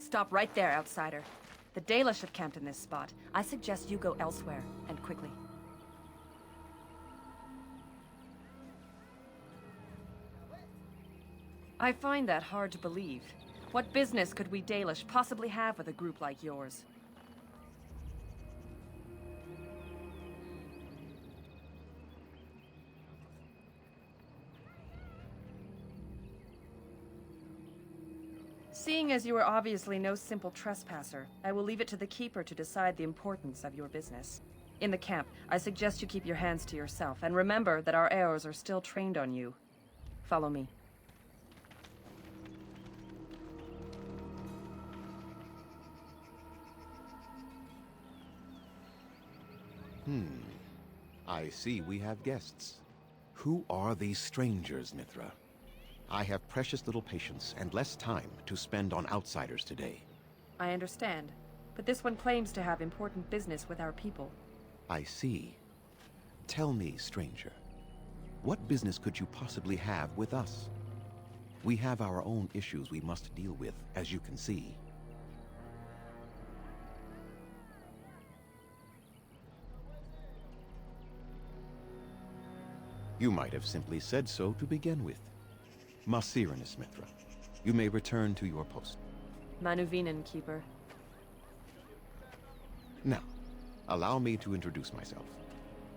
Stop right there, outsider. The Dalish have camped in this spot. I suggest you go elsewhere, and quickly. I find that hard to believe. What business could we Dalish possibly have with a group like yours? Seeing as you are obviously no simple trespasser, I will leave it to the Keeper to decide the importance of your business. In the camp, I suggest you keep your hands to yourself, and remember that our arrows are still trained on you. Follow me. I see we have guests. Who are these strangers, Mithra? I have precious little patience and less time to spend on outsiders today. I understand, but this one claims to have important business with our people. I see. Tell me, stranger, what business could you possibly have with us? We have our own issues we must deal with, as you can see. You might have simply said so to begin with. Masiranus, Mithra. You may return to your post. Manuvinen, Keeper. Now, allow me to introduce myself.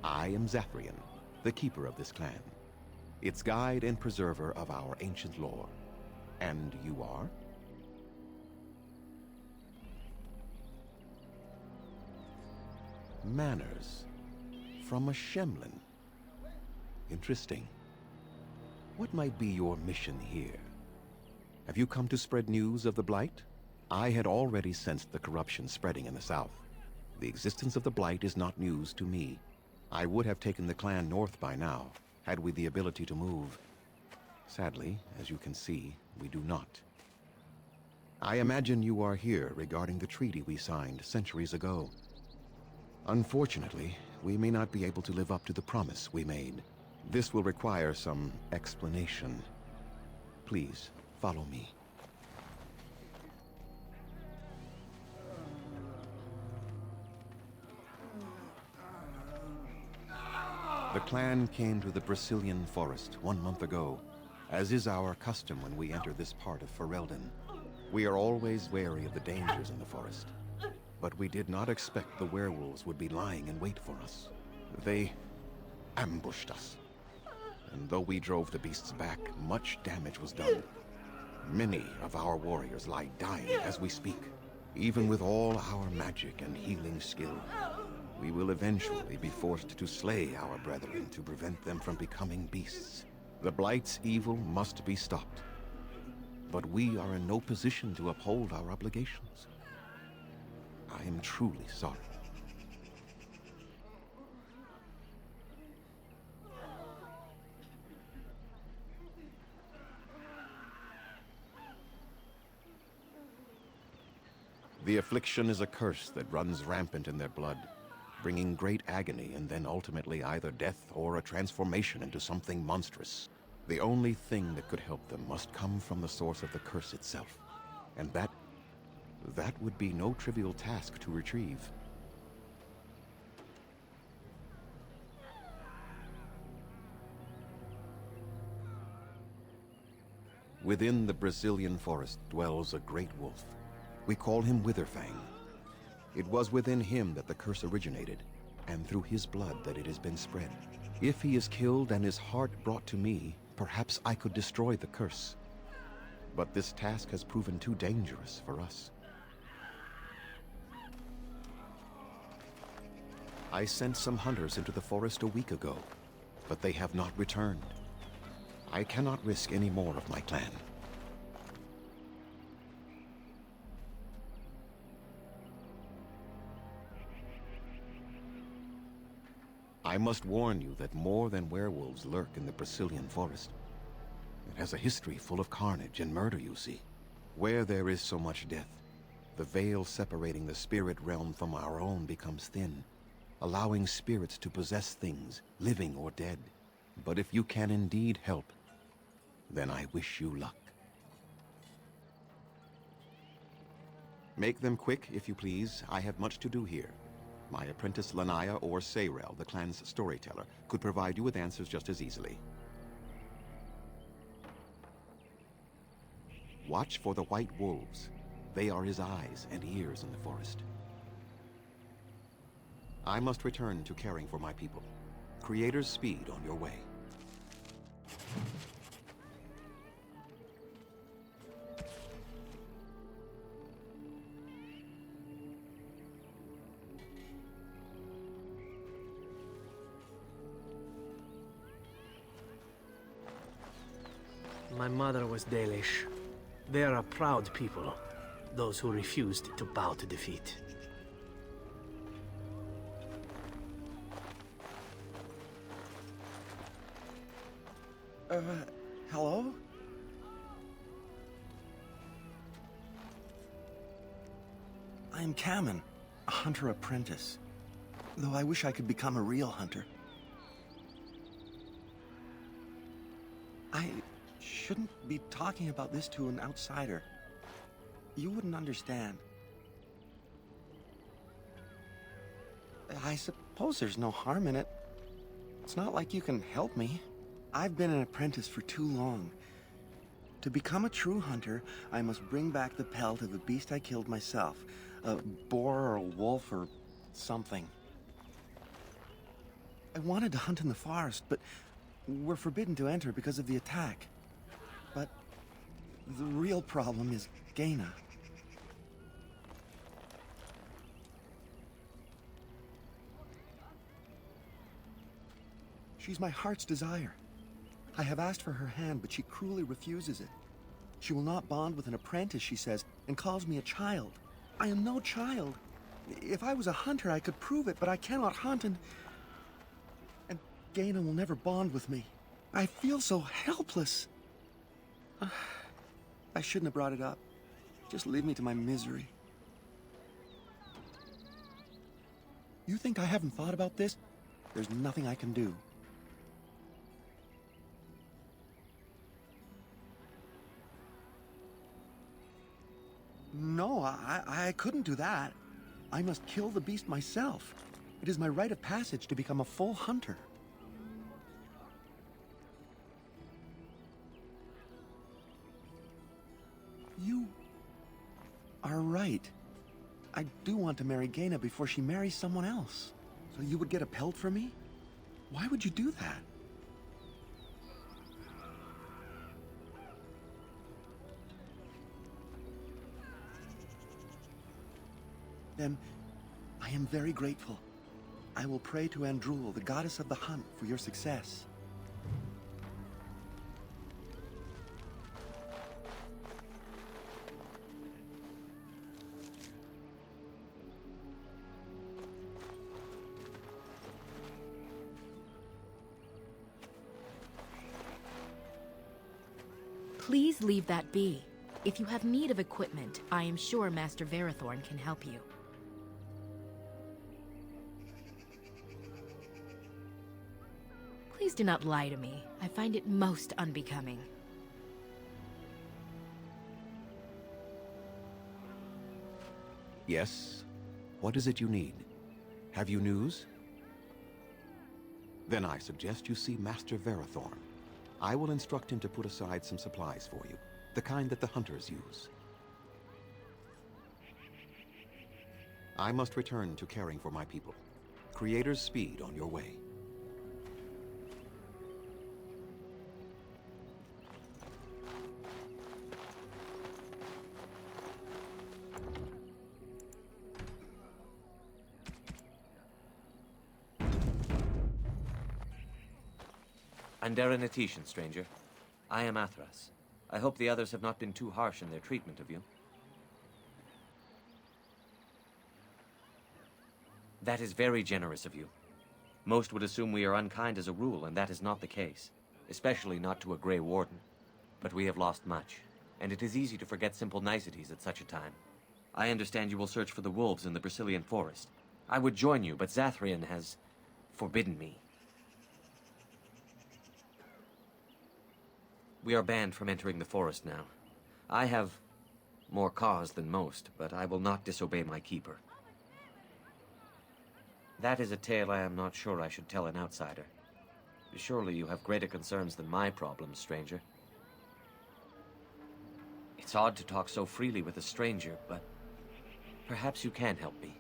I am Zathrian, the keeper of this clan, its guide and preserver of our ancient lore. And you are? Manners. From a Shemlin. Interesting. What might be your mission here? Have you come to spread news of the Blight? I had already sensed the corruption spreading in the south. The existence of the Blight is not news to me. I would have taken the clan north by now, had we the ability to move. Sadly, as you can see, we do not. I imagine you are here regarding the treaty we signed centuries ago. Unfortunately, we may not be able to live up to the promise we made. This will require some explanation. Please, follow me. The clan came to the Brazilian forest 1 month ago, as is our custom when we enter this part of Ferelden. We are always wary of the dangers in the forest, but we did not expect the werewolves would be lying in wait for us. They ambushed us. And though we drove the beasts back, much damage was done. Many of our warriors lie dying as we speak. Even with all our magic and healing skill, we will eventually be forced to slay our brethren to prevent them from becoming beasts. The Blight's evil must be stopped. But we are in no position to uphold our obligations. I am truly sorry. The affliction is a curse that runs rampant in their blood, bringing great agony and then ultimately either death or a transformation into something monstrous. The only thing that could help them must come from the source of the curse itself, and that would be no trivial task to retrieve. Within the Brazilian forest dwells a great wolf. We call him Witherfang. It was within him that the curse originated, and through his blood that it has been spread. If he is killed and his heart brought to me, perhaps I could destroy the curse. But this task has proven too dangerous for us. I sent some hunters into the forest a week ago, but they have not returned. I cannot risk any more of my clan. I must warn you that more than werewolves lurk in the Brazilian forest. It has a history full of carnage and murder, you see. Where there is so much death, the veil separating the spirit realm from our own becomes thin, allowing spirits to possess things, living or dead. But if you can indeed help, then I wish you luck. Make them quick, if you please. I have much to do here. My apprentice Lanaya or Sayrel, the clan's storyteller, could provide you with answers just as easily. Watch for the white wolves. They are his eyes and ears in the forest. I must return to caring for my people. Creator's speed on your way. My mother was Dalish. They are a proud people, those who refused to bow to defeat. Hello? I am Kamen, a hunter apprentice. Though I wish I could become a real hunter. I shouldn't be talking about this to an outsider. You wouldn't understand. I suppose there's no harm in it. It's not like you can help me. I've been an apprentice for too long. To become a true hunter, I must bring back the pelt of a beast I killed myself. A boar or a wolf or something. I wanted to hunt in the forest, but we're forbidden to enter because of the attack. But the real problem is Gaina. She's my heart's desire. I have asked for her hand, but she cruelly refuses it. She will not bond with an apprentice, she says, and calls me a child. I am no child. If I was a hunter, I could prove it, but I cannot hunt, and Gaina will never bond with me. I feel so helpless. I shouldn't have brought it up. Just leave me to my misery. You think I haven't thought about this? There's nothing I can do. No, I couldn't do that. I must kill the beast myself. It is my rite of passage to become a full hunter. You are right. I do want to marry Gaina before she marries someone else. So you would get a pelt for me? Why would you do that? Then, I am very grateful. I will pray to Andrul, the goddess of the hunt, for your success. Please leave that be. If you have need of equipment, I am sure Master Verathorn can help you. Please do not lie to me. I find it most unbecoming. Yes? What is it you need? Have you news? Then I suggest you see Master Verathorn. I will instruct him to put aside some supplies for you, the kind that the hunters use. I must return to caring for my people. Creator's speed on your way. Anderenitishan, stranger. I am Athras. I hope the others have not been too harsh in their treatment of you. That is very generous of you. Most would assume we are unkind as a rule, and that is not the case. Especially not to a Grey Warden. But we have lost much, and it is easy to forget simple niceties at such a time. I understand you will search for the wolves in the Brazilian forest. I would join you, but Zathrian has forbidden me. We are banned from entering the forest now. I have More cause than most, but I will not disobey my keeper. That is a tale I am not sure I should tell an outsider. Surely you have greater concerns than my problems, stranger. It's odd to talk so freely with a stranger, but perhaps you can help me.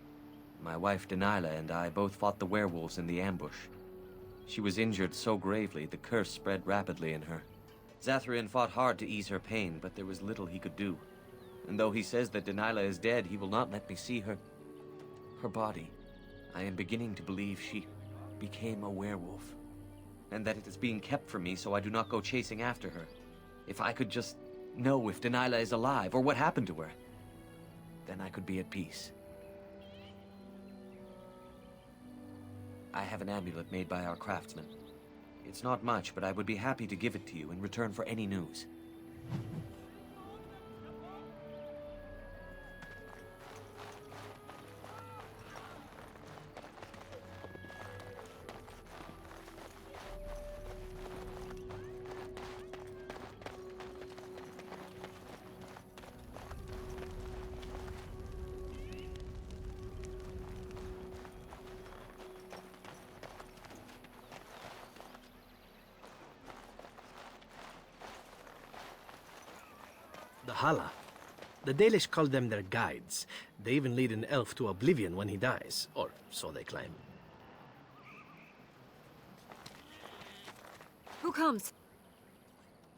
My wife Delilah and I both fought the werewolves in the ambush. She was injured so gravely, the curse spread rapidly in her. Zathrian fought hard to ease her pain, but there was little he could do. And though he says that Delilah is dead, he will not let me see her body. I am beginning to believe she became a werewolf, and that it is being kept from me so I do not go chasing after her. If I could just know if Delilah is alive, or what happened to her, then I could be at peace. I have an amulet made by our craftsman. It's not much, but I would be happy to give it to you in return for any news. The Hala. The Dalish call them their guides. They even lead an elf to oblivion when he dies, or so they claim. Who comes?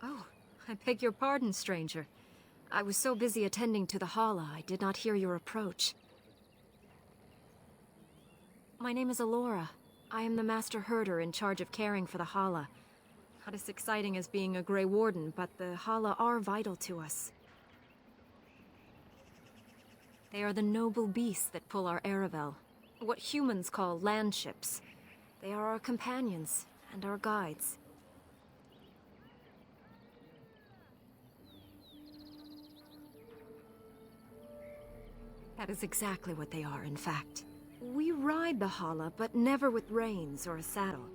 Oh, I beg your pardon, stranger. I was so busy attending to the Hala, I did not hear your approach. My name is Alora. I am the Master Herder in charge of caring for the Hala. Not as exciting as being a Grey Warden, but the Hala are vital to us. They are the noble beasts that pull our Aravel, what humans call landships. They are our companions and our guides. That is exactly what they are, in fact. We ride the Hala, but never with reins or a saddle.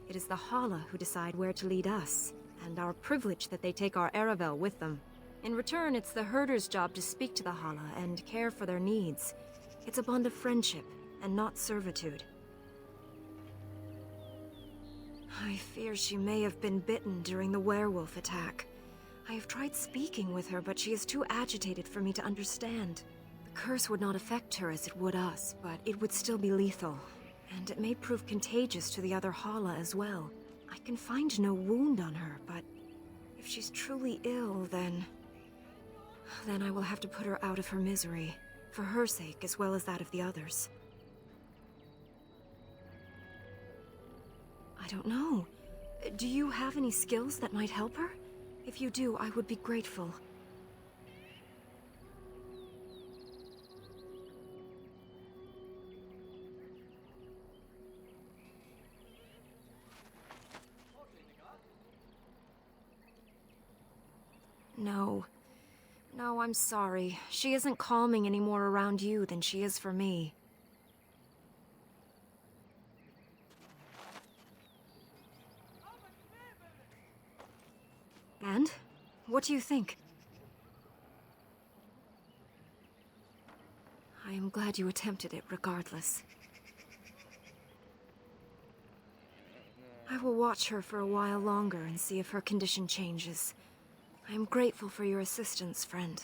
It is the Hala who decide where to lead us, and our privilege that they take our Aravel with them. In return, it's the herder's job to speak to the Hala and care for their needs. It's a bond of friendship, and not servitude. I fear she may have been bitten during the werewolf attack. I have tried speaking with her, but she is too agitated for me to understand. The curse would not affect her as it would us, but it would still be lethal. And it may prove contagious to the other Hala as well. I can find no wound on her, but if she's truly ill, then I will have to put her out of her misery, for her sake as well as that of the others. I don't know. Do you have any skills that might help her? If you do, I would be grateful. No. No, I'm sorry. She isn't calming any more around you than she is for me. And? What do you think? I am glad you attempted it regardless. I will watch her for a while longer and see if her condition changes. I am grateful for your assistance, friend.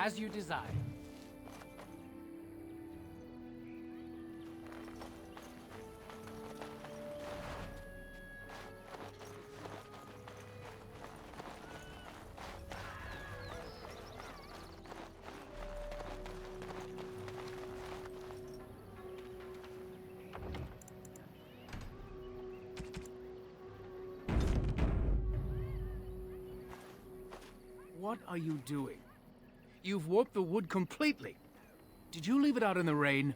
As you desire. What are you doing? You've warped the wood completely. Did you leave it out in the rain?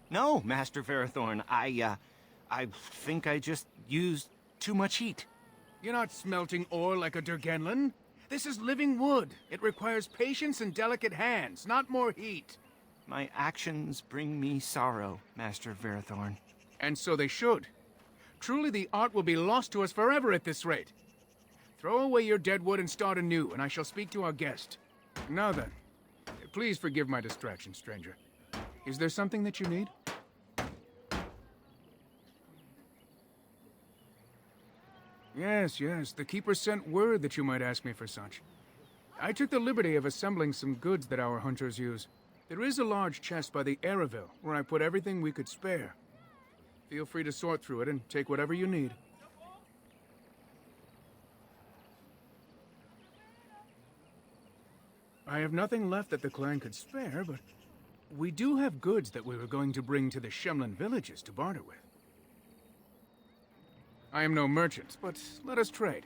No, Master Ferrothorn. I think I just used too much heat. You're not smelting ore like a Durgenlin. This is living wood. It requires patience and delicate hands, not more heat. My actions bring me sorrow, Master Ferrothorn. And so they should. Truly, the art will be lost to us forever at this rate. Throw away your dead wood and start anew, and I shall speak to our guest. Now then, please forgive my distraction, stranger. Is there something that you need? Yes, the Keeper sent word that you might ask me for such. I took the liberty of assembling some goods that our hunters use. There is a large chest by the Araville, where I put everything we could spare. Feel free to sort through it and take whatever you need. I have nothing left that the clan could spare, but we do have goods that we were going to bring to the Shemlin villages to barter with. I am no merchant, but let us trade.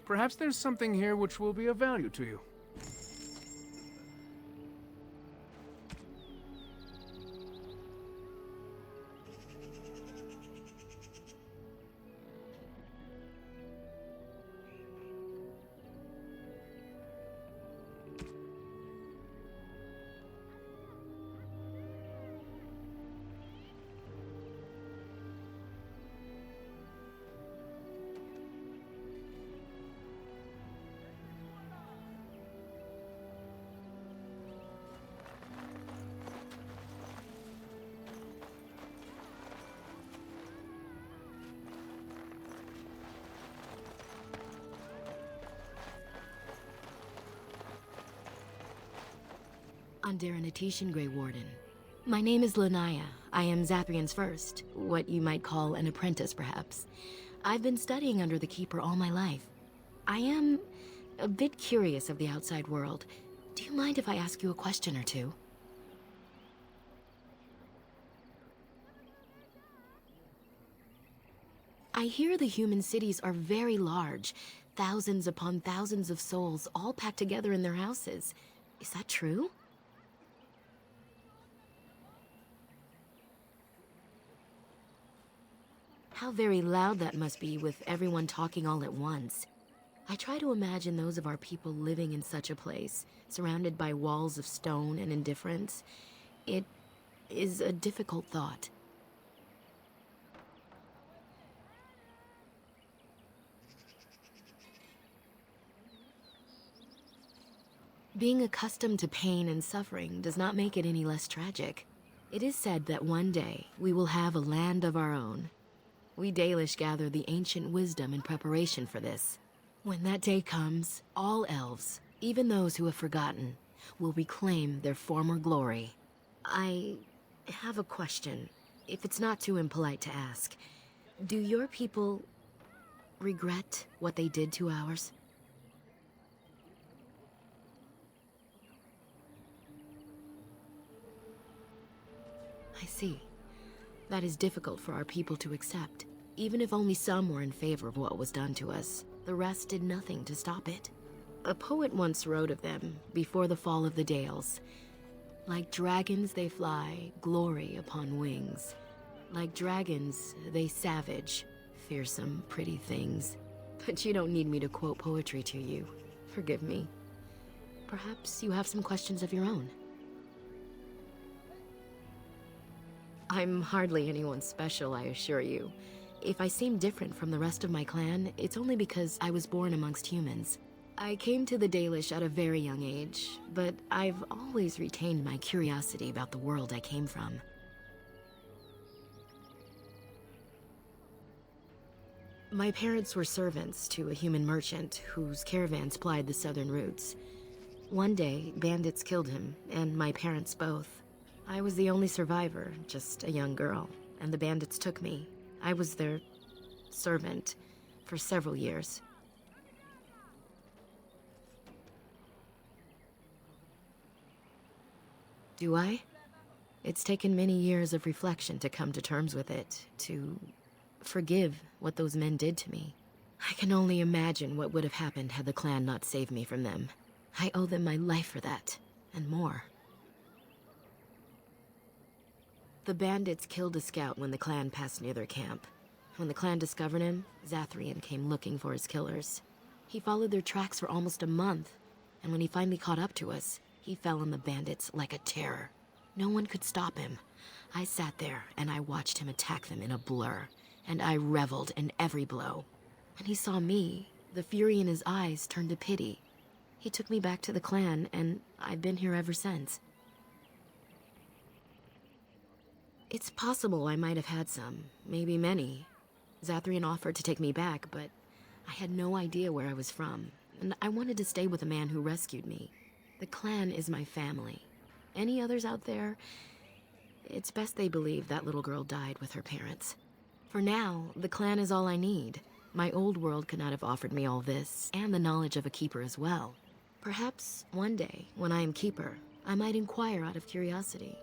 Perhaps there's something here which will be of value to you. Underanitation, Grey Warden. My name is Lanaya. I am Zathrian's first, what you might call an apprentice, perhaps. I've been studying under the Keeper all my life. I am a bit curious of the outside world. Do you mind if I ask you a question or two? I hear the human cities are very large, thousands upon thousands of souls all packed together in their houses. Is that true? How very loud that must be with everyone talking all at once. I try to imagine those of our people living in such a place, surrounded by walls of stone and indifference. It is a difficult thought. Being accustomed to pain and suffering does not make it any less tragic. It is said that one day we will have a land of our own. We Dalish gather the ancient wisdom in preparation for this. When that day comes, all elves, even those who have forgotten, will reclaim their former glory. I have a question, if it's not too impolite to ask. Do your people regret what they did to ours? I see. That is difficult for our people to accept. Even if only some were in favor of what was done to us, the rest did nothing to stop it. A poet once wrote of them, before the fall of the Dales. Like dragons they fly, glory upon wings. Like dragons, they savage, fearsome, pretty things. But you don't need me to quote poetry to you. Forgive me. Perhaps you have some questions of your own. I'm hardly anyone special, I assure you. If I seem different from the rest of my clan, it's only because I was born amongst humans. I came to the Dalish at a very young age, but I've always retained my curiosity about the world I came from. My parents were servants to a human merchant whose caravans plied the southern routes. One day, bandits killed him, and my parents both. I was the only survivor, just a young girl, and the bandits took me. I was their servant for several years. Do I? It's taken many years of reflection to come to terms with it, to forgive what those men did to me. I can only imagine what would have happened had the clan not saved me from them. I owe them my life for that, and more. The bandits killed a scout when the clan passed near their camp. When the clan discovered him, Zathrian came looking for his killers. He followed their tracks for almost a month, and when he finally caught up to us, he fell on the bandits like a terror. No one could stop him. I sat there and I watched him attack them in a blur, and I reveled in every blow. When he saw me, the fury in his eyes turned to pity. He took me back to the clan, and I've been here ever since. It's possible I might have had some, maybe many. Zathrian offered to take me back, but I had no idea where I was from, and I wanted to stay with the man who rescued me. The clan is my family. Any others out there, it's best they believe that little girl died with her parents. For now, the clan is all I need. My old world could not have offered me all this, and the knowledge of a keeper as well. Perhaps one day, when I am keeper, I might inquire out of curiosity.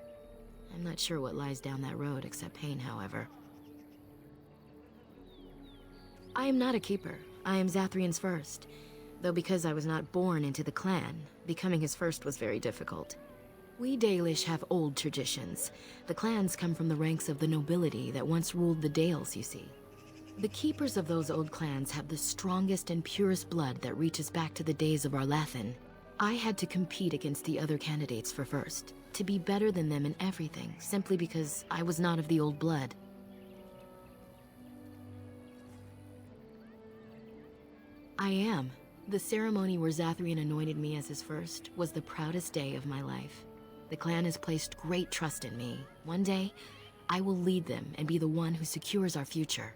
I'm not sure what lies down that road except pain, however. I am not a keeper. I am Zathrian's first. Though because I was not born into the clan, becoming his first was very difficult. We Dalish have old traditions. The clans come from the ranks of the nobility that once ruled the Dales, you see. The keepers of those old clans have the strongest and purest blood that reaches back to the days of Arlathan. I had to compete against the other candidates for first, to be better than them in everything, simply because I was not of the old blood. I am. The ceremony where Zathrian anointed me as his first was the proudest day of my life. The clan has placed great trust in me. One day, I will lead them and be the one who secures our future.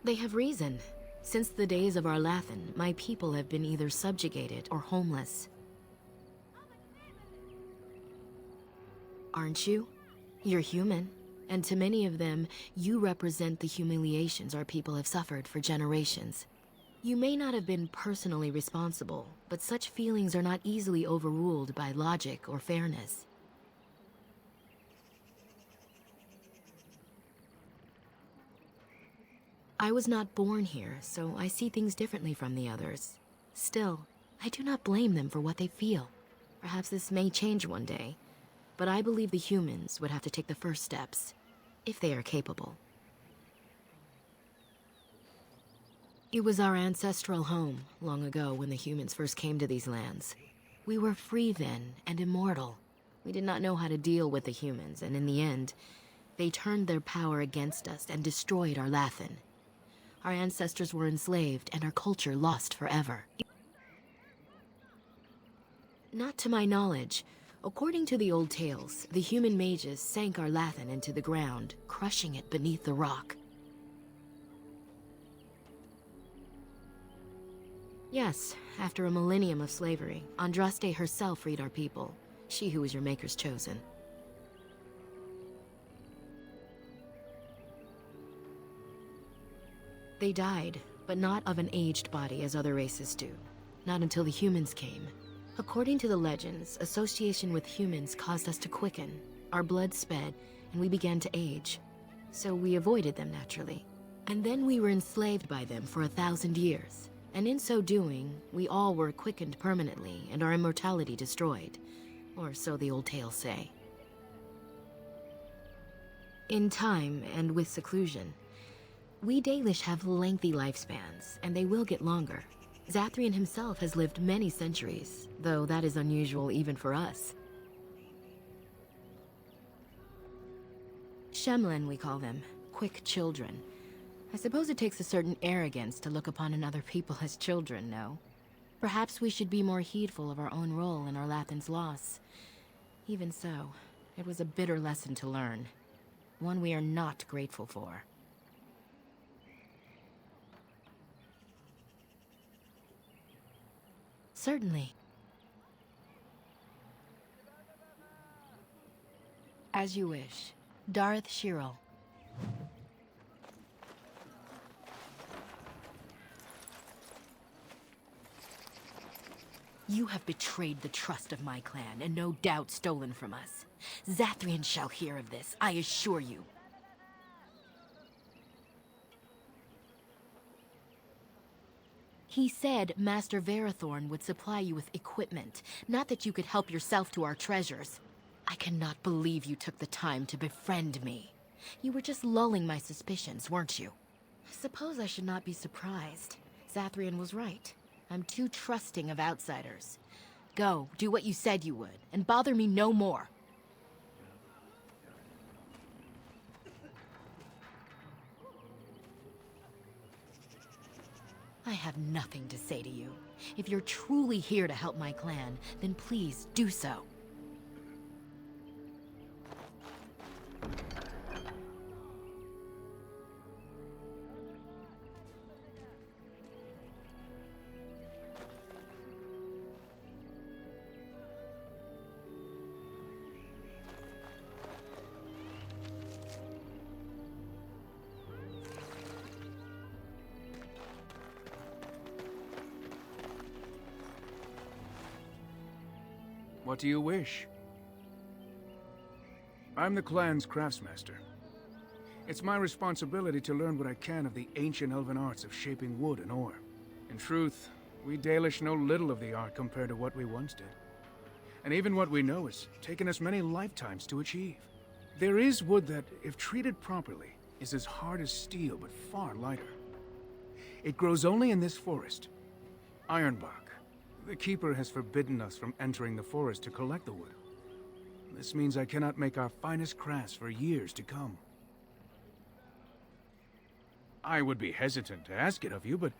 They have reason. Since the days of Arlathan, my people have been either subjugated or homeless. Aren't you? You're human. And to many of them, you represent the humiliations our people have suffered for generations. You may not have been personally responsible, but such feelings are not easily overruled by logic or fairness. I was not born here, so I see things differently from the others. Still, I do not blame them for what they feel. Perhaps this may change one day, but I believe the humans would have to take the first steps, if they are capable. It was our ancestral home, long ago when the humans first came to these lands. We were free then, and immortal. We did not know how to deal with the humans, and in the end, they turned their power against us and destroyed Arlathan. Our ancestors were enslaved, and our culture lost forever. Not to my knowledge. According to the old tales, the human mages sank Arlathan into the ground, crushing it beneath the rock. Yes, after a millennium of slavery, Andraste herself freed our people, she who was your maker's chosen. They died, but not of an aged body as other races do. Not until the humans came. According to the legends, association with humans caused us to quicken. Our blood sped, and we began to age. So we avoided them naturally. And then we were enslaved by them for 1,000 years. And in so doing, we all were quickened permanently and our immortality destroyed. Or so the old tales say. In time, and with seclusion, we Dalish have lengthy lifespans, and they will get longer. Zathrian himself has lived many centuries, though that is unusual even for us. Shemlen, we call them. Quick children. I suppose it takes a certain arrogance to look upon another people as children, no? Perhaps we should be more heedful of our own role in Arlathan's loss. Even so, it was a bitter lesson to learn. One we are not grateful for. Certainly. As you wish. Darth Shirel. You have betrayed the trust of my clan, and no doubt stolen from us. Zathrian shall hear of this, I assure you. He said Master Varathorn would supply you with equipment, not that you could help yourself to our treasures. I cannot believe you took the time to befriend me. You were just lulling my suspicions, weren't you? I suppose I should not be surprised. Zathrian was right. I'm too trusting of outsiders. Go, do what you said you would, and bother me no more. I have nothing to say to you. If you're truly here to help my clan, then please do so. What do you wish? I'm the clan's craftsmaster. It's my responsibility to learn what I can of the ancient elven arts of shaping wood and ore. In truth, we Dalish know little of the art compared to what we once did. And even what we know has taken us many lifetimes to achieve. There is wood that, if treated properly, is as hard as steel but far lighter. It grows only in this forest, Ironbark. The Keeper has forbidden us from entering the forest to collect the wood. This means I cannot make our finest crafts for years to come. I would be hesitant to ask it of you, but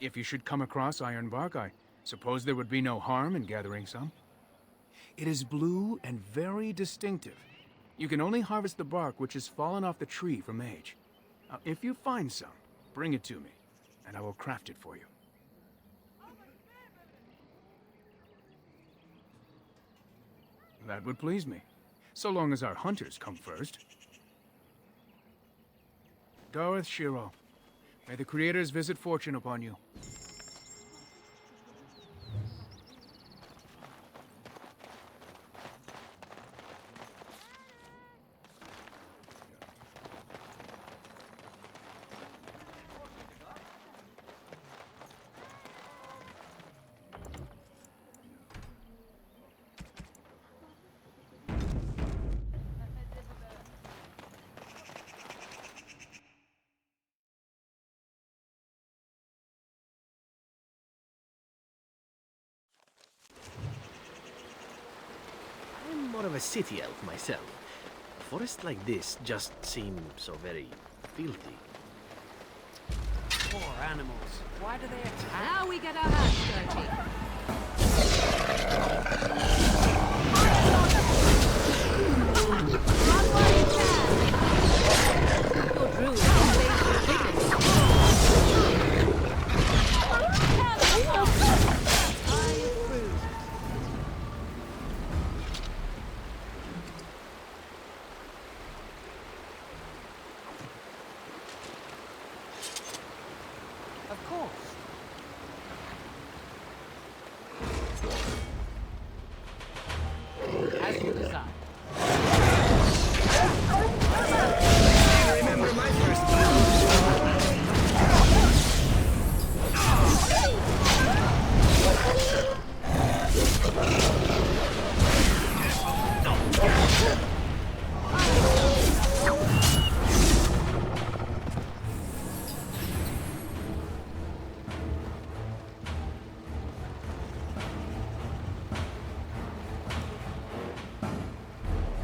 if you should come across Ironbark, I suppose there would be no harm in gathering some. It is blue and very distinctive. You can only harvest the bark which has fallen off the tree from age. Now, if you find some, bring it to me, and I will craft it for you. That would please me, so long as our hunters come first. Darth Shirel, may the Creators visit fortune upon you. I'm more of a city elf myself. A forest like this just seems so very filthy. Poor animals. Why do they attack? Now we get our hands dirty. Run while you can. Your druid can save your dignity. I approve. Of course. As you desire. I remember my first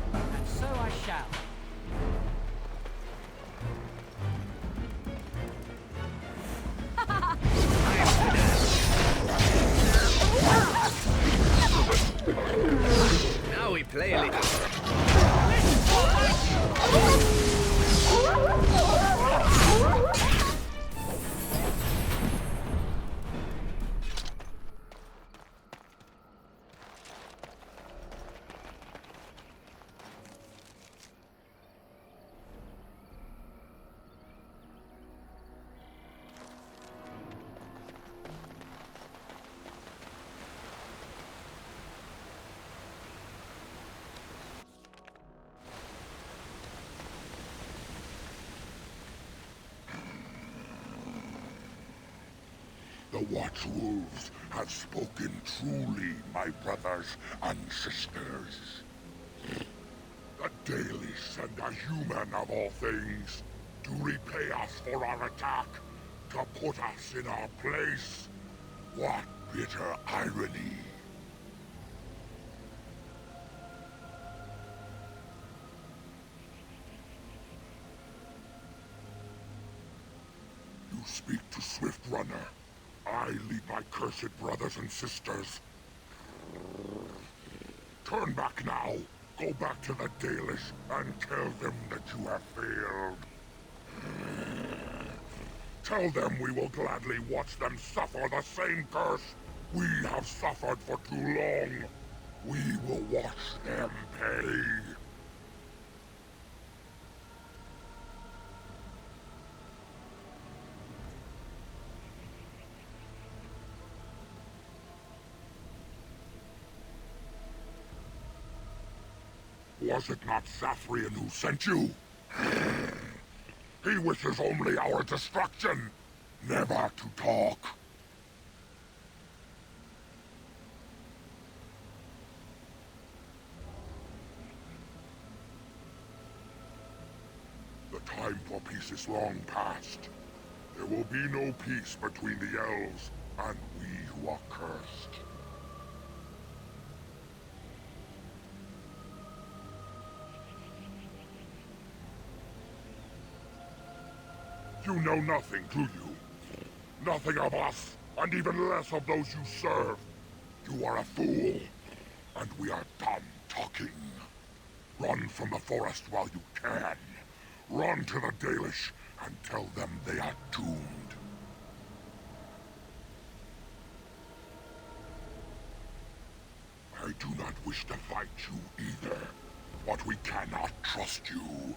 And so I shall. Now we play a little. Watch Wolves have spoken truly, my brothers and sisters. The Dalish and a human of all things, to repay us for our attack, to put us in our place. What bitter irony. You speak to Swift Runner. I lead my cursed brothers and sisters. Turn back now. Go back to the Dalish and tell them that you have failed. Tell them we will gladly watch them suffer the same curse we have suffered for too long. We will watch them pay. Was it not Sathrian who sent you? He wishes only our destruction, never to talk. The time for peace is long past. There will be no peace between the elves and we who are cursed. You know nothing, do you? Nothing of us, and even less of those you serve. You are a fool, and we are done talking. Run from the forest while you can. Run to the Dalish and tell them they are doomed. I do not wish to fight you either, but we cannot trust you.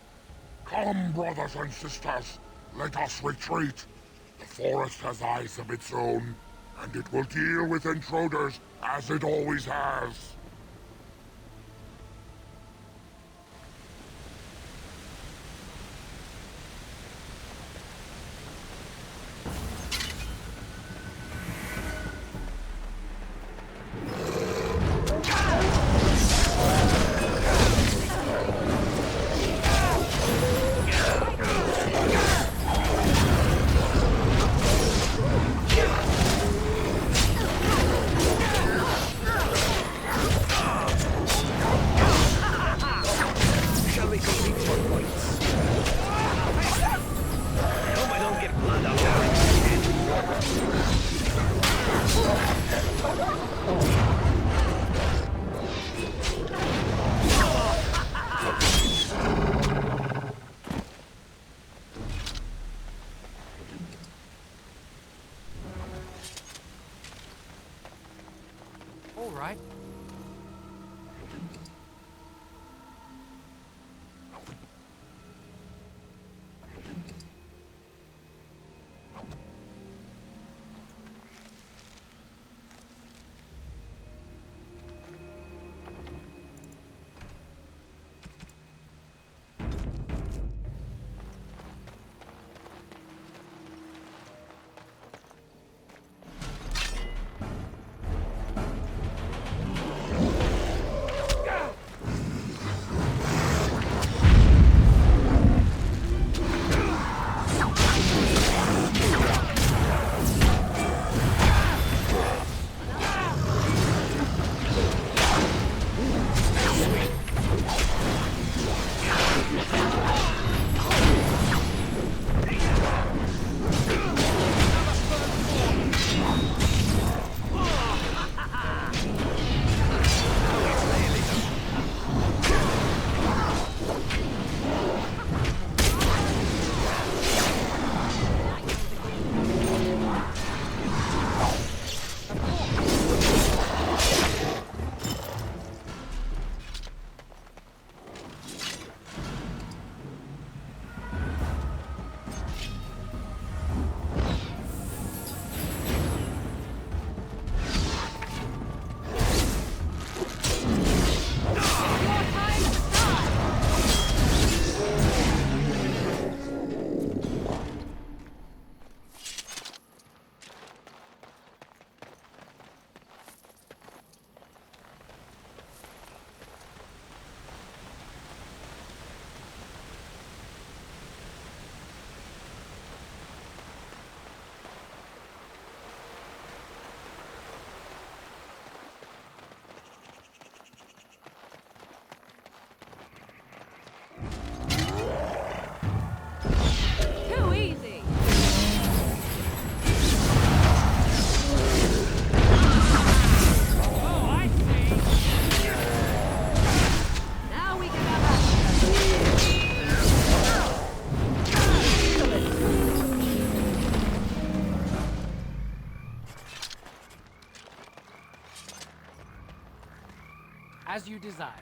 Come, brothers and sisters. Let us retreat. The forest has eyes of its own, and it will deal with intruders as it always has. All right. As you desire.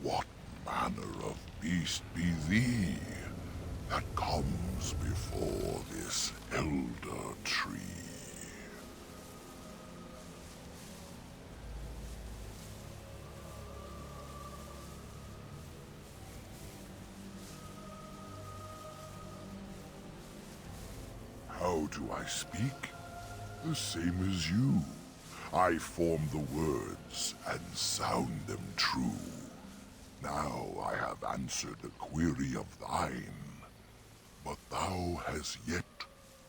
What manner of beast be thee that comes before this elder tree? How do I speak? The same as you. I form the words and sound them true. Now I have answered a query of thine, but thou hast yet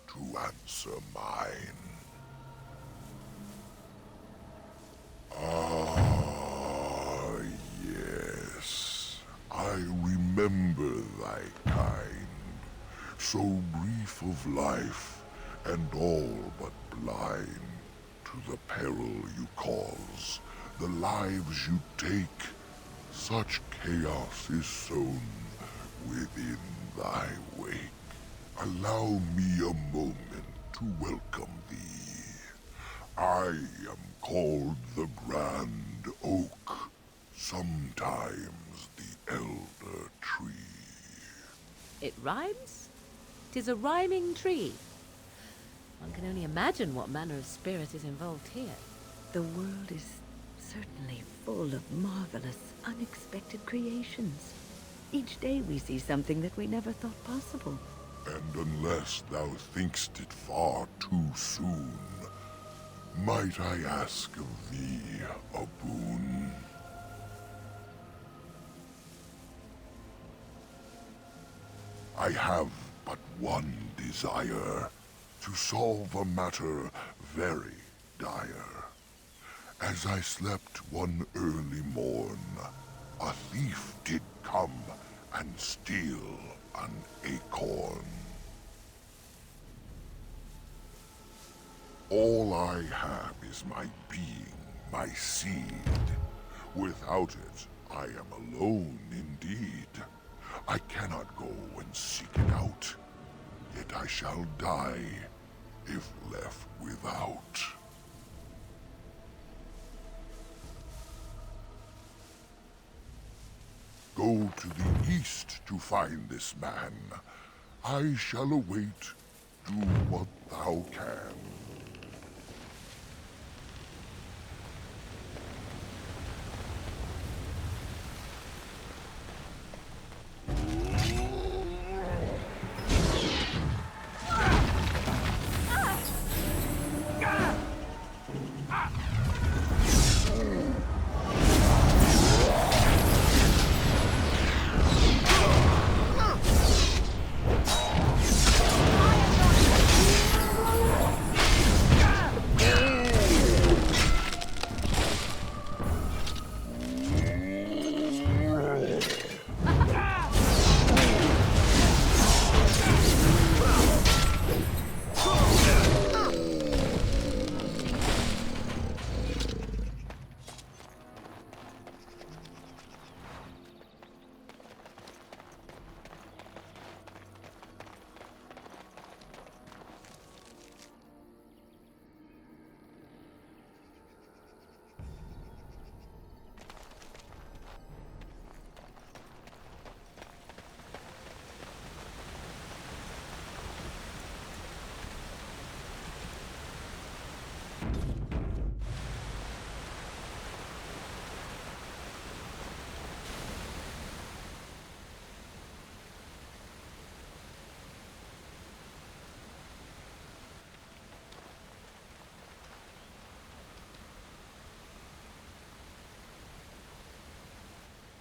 to answer mine. Ah, yes, I remember thy kind, so brief of life and all but blind to the peril you cause, the lives you take. Such chaos is sown within thy wake. Allow me a moment to welcome thee. I am called the Grand Oak, sometimes the Elder Tree. It rhymes? 'Tis a rhyming tree. One can only imagine what manner of spirit is involved here. The world is certainly full of marvelous, unexpected creations. Each day we see something that we never thought possible. And unless thou thinkst it far too soon, might I ask of thee a boon? I have but one desire, to solve a matter very dire. As I slept one early morn, a thief did come and steal an acorn. All I have is my being, my seed. Without it, I am alone indeed. I cannot go and seek it out, yet I shall die if left without. Go to the east to find this man. I shall await. Do what thou can.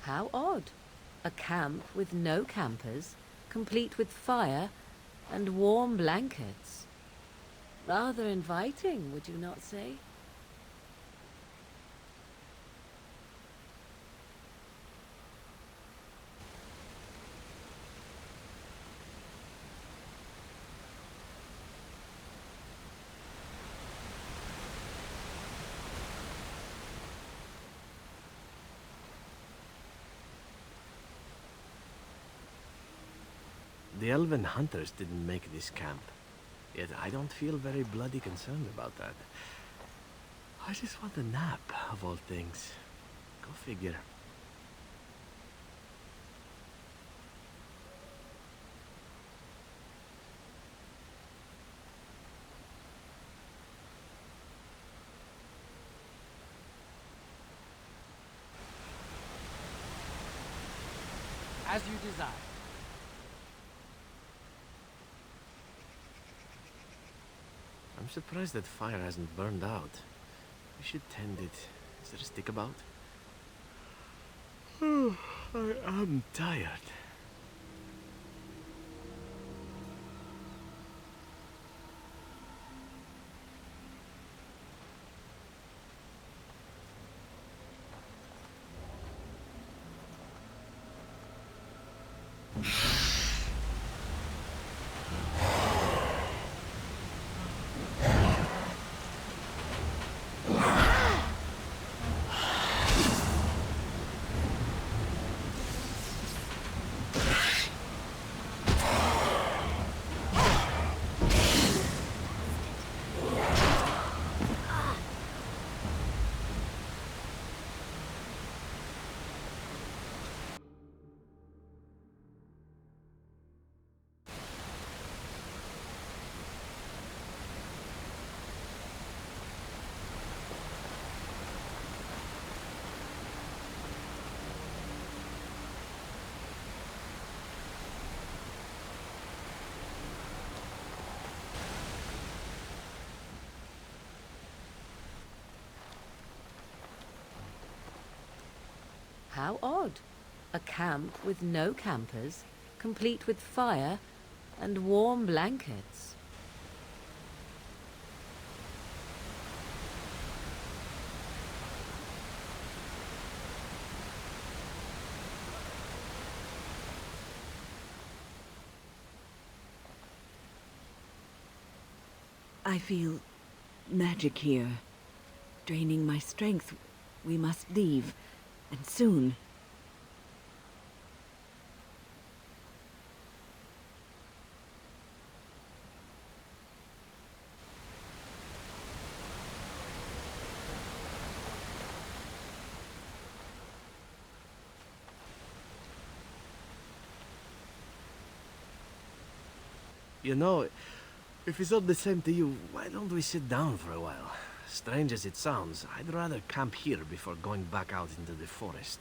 How odd. A camp with no campers, complete with fire and warm blankets. Rather inviting, would you not say? The elven hunters didn't make this camp. Yet I don't feel very bloody concerned about that. I just want a nap, of all things. Go figure. As you desire. I'm surprised that fire hasn't burned out. We should tend it. Is there a stick about? I am tired. How odd. A camp with no campers, complete with fire and warm blankets. I feel magic here, draining my strength. We must leave, and soon. You know, if it's all the same to you, why don't we sit down for a while? Strange as it sounds, I'd rather camp here before going back out into the forest.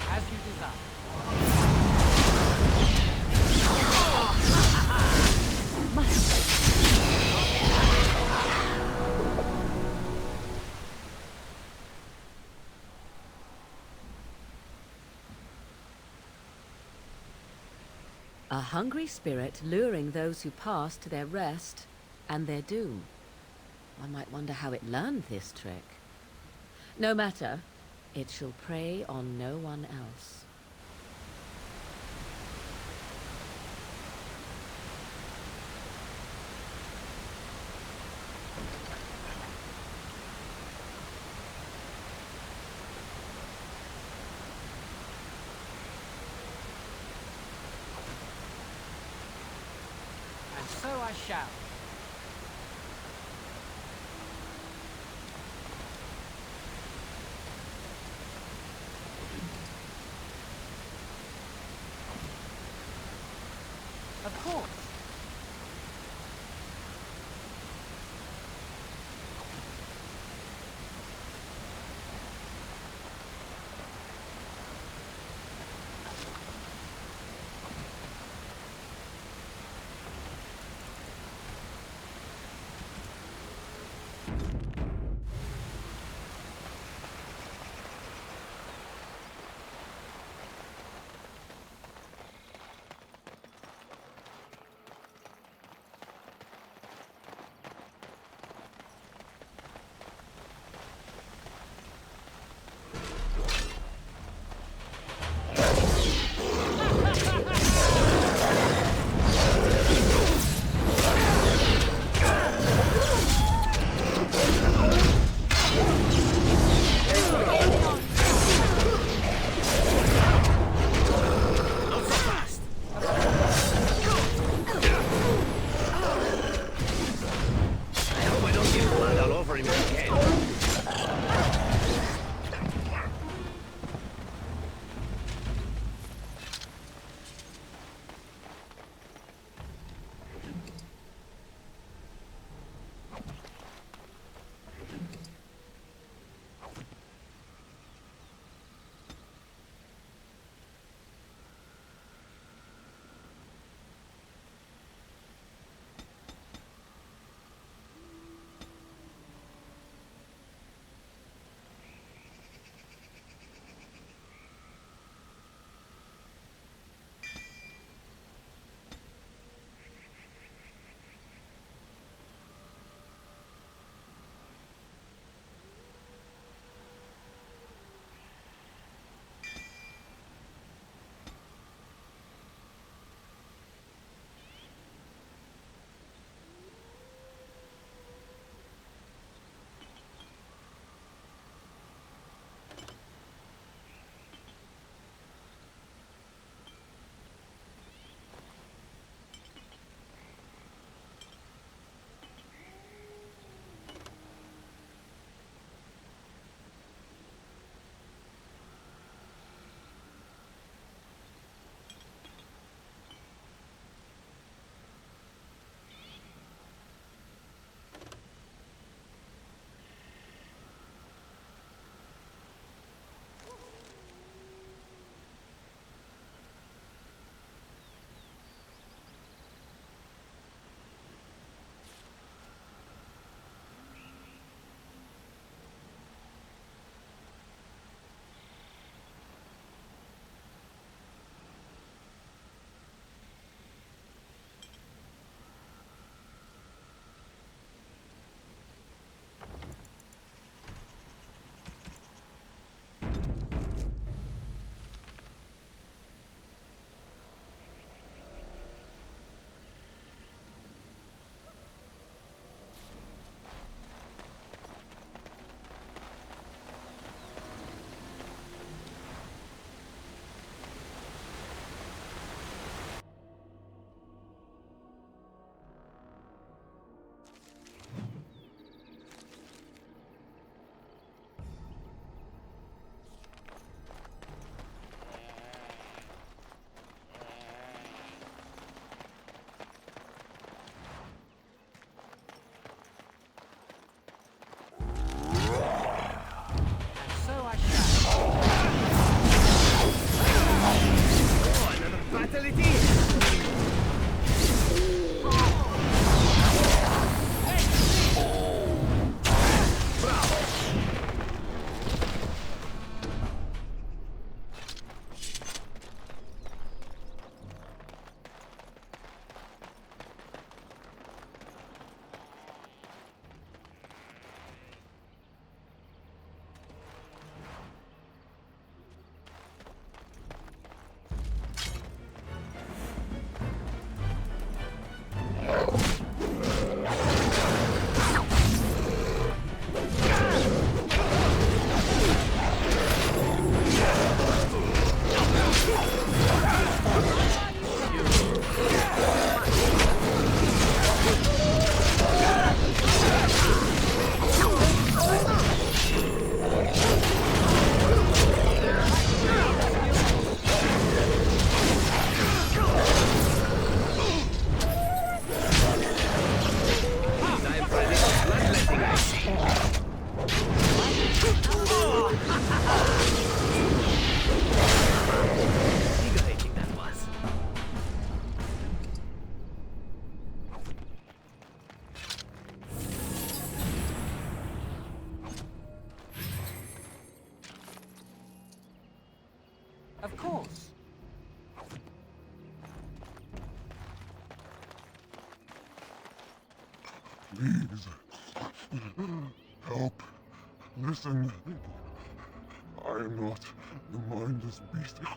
As you desire. A hungry spirit luring those who pass to their rest and their doom. One might wonder how it learned this trick. No matter, it shall prey on no one else. And so I shall. Of course. Of course. Please. Help. Listen. I am not the mindless beast I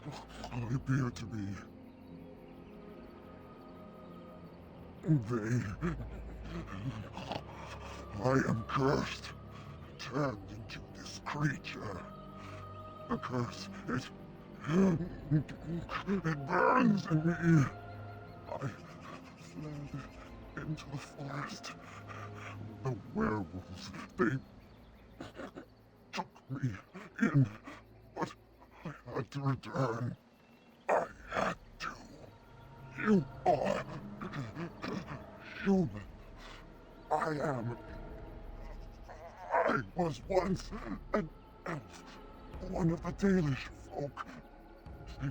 appear to be. I am cursed, turned into this creature. The curse, it burns in me. I fled into the forest. The werewolves, they took me in, but I had to return. I had to. You are human. I was once an elf, one of the Dalish folk. You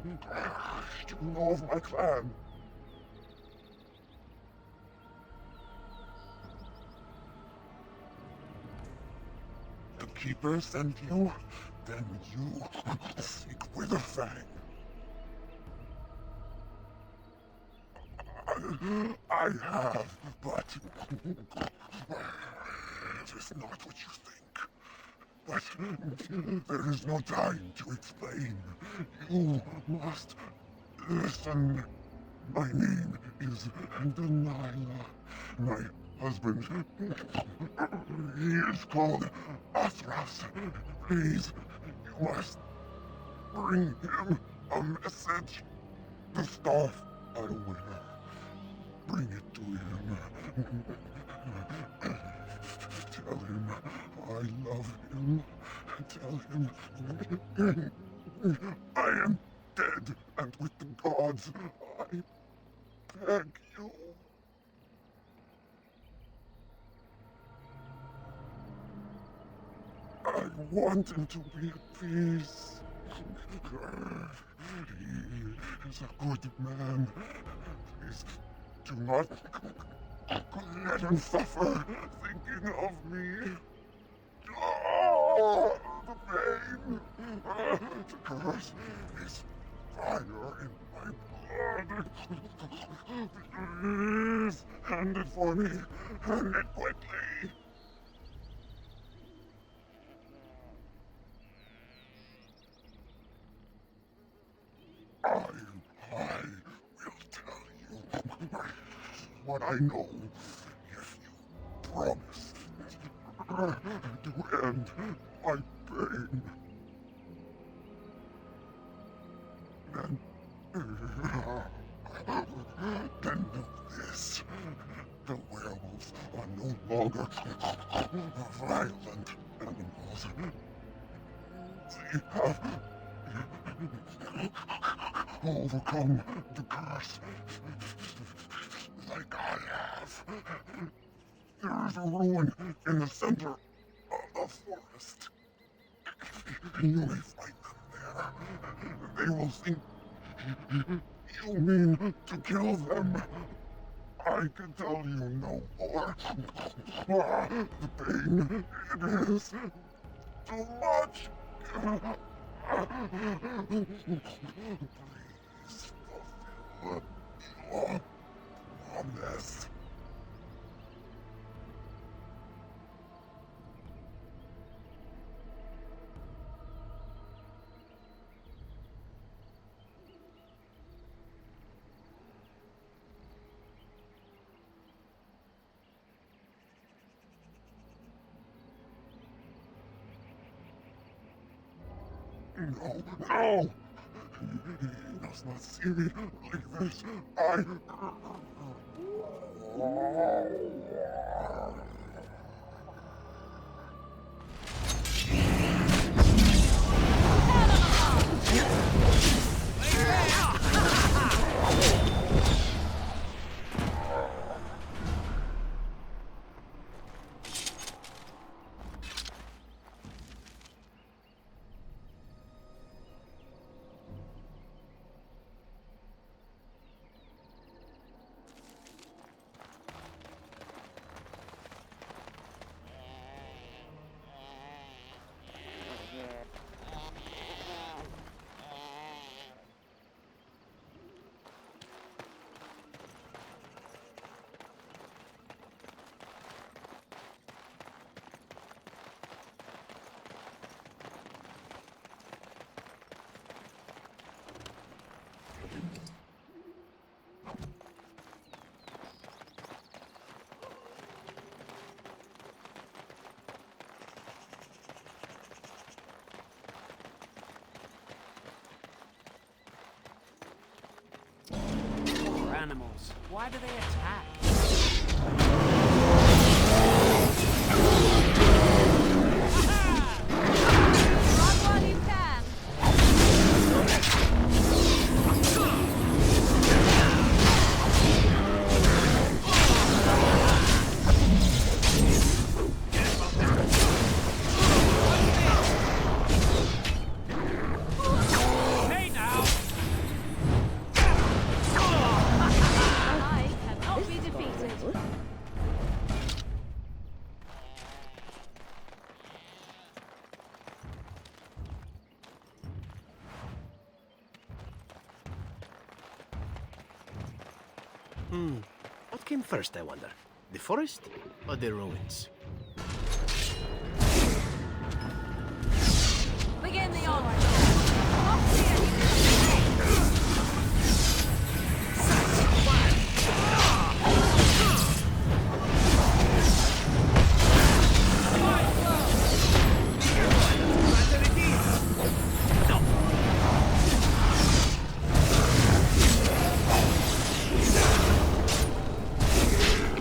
know of my clan. The Keeper sent you? Then you seek Witherfang. I have, but it is not what you think. But there is no time to explain. You must listen. My name is Delilah. My husband, he is called Athras. Please, you must bring him a message. The staff I wear. Bring it to him. Tell him I love him. Tell him I am dead and with the gods. I beg you. I want him to be at peace. He is a good man. Please do not let him suffer thinking of me. Oh, the pain. The curse is fire in my blood. Please, hand it for me. Hand it quickly. I will tell you what I know if you promise to end my pain. Then know this. The werewolves are no longer violent animals. They have overcome the curse like I have. There is a ruin in the center of the forest. You may find them there. They will think you mean to kill them. I can tell you no more. The pain, it is too much. Please fulfill your promise. No, no! He must not see me like this. forests. Why do they attack? Run while you can. Hey now! I cannot be defeated. What came first, I wonder? The forest or the ruins? Begin the onslaught.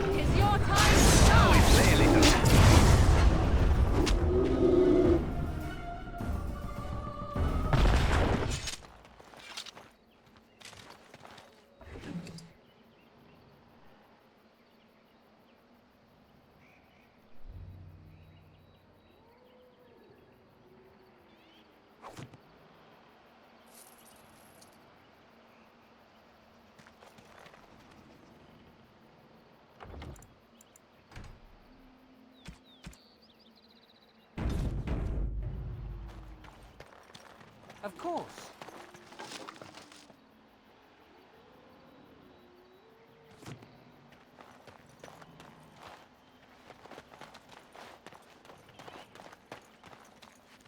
It's your time to shine. Of course.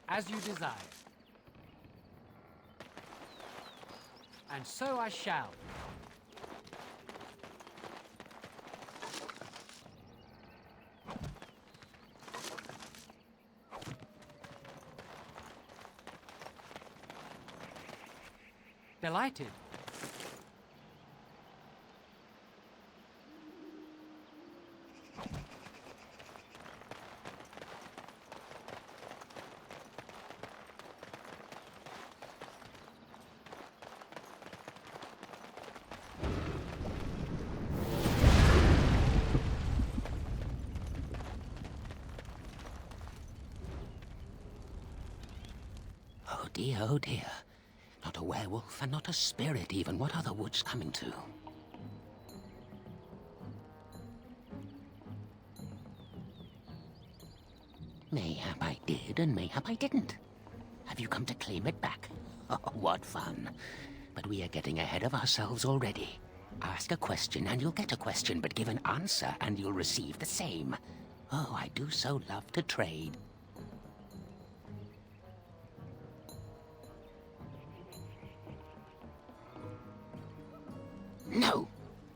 As you desire. And so I shall. Delighted. Oh dear, oh dear. Not a werewolf and not a spirit even. What are the woods coming to? Mayhap I did and mayhap I didn't. Have you come to claim it back? Oh, what fun. But we are getting ahead of ourselves already. Ask a question and you'll get a question, but give an answer and you'll receive the same. Oh, I do so love to trade. No,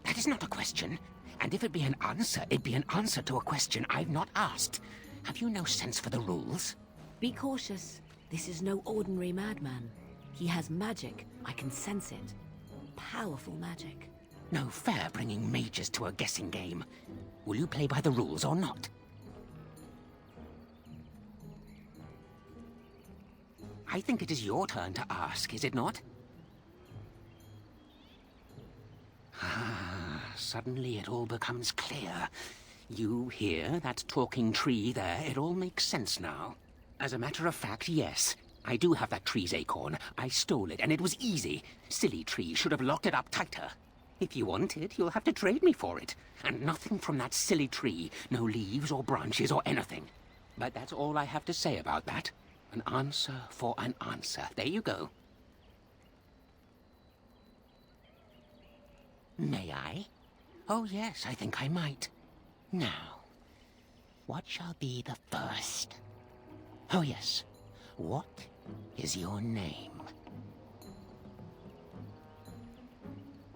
that is not a question. And if it be an answer, it'd be an answer to a question I've not asked. Have you no sense for the rules? Be cautious. This is no ordinary madman. He has magic. I can sense it. Powerful magic. No fair bringing mages to a guessing game. Will you play by the rules or not? I think it is your turn to ask, is it not? Ah, suddenly it all becomes clear. You here, that talking tree there, it all makes sense now. As a matter of fact, yes. I do have that tree's acorn. I stole it, and it was easy. Silly tree should have locked it up tighter. If you want it, you'll have to trade me for it. And nothing from that silly tree. No leaves or branches or anything. But that's all I have to say about that. An answer for an answer. There you go. May I? Oh, yes, I think I might. Now, what shall be the first? Oh, yes. What is your name?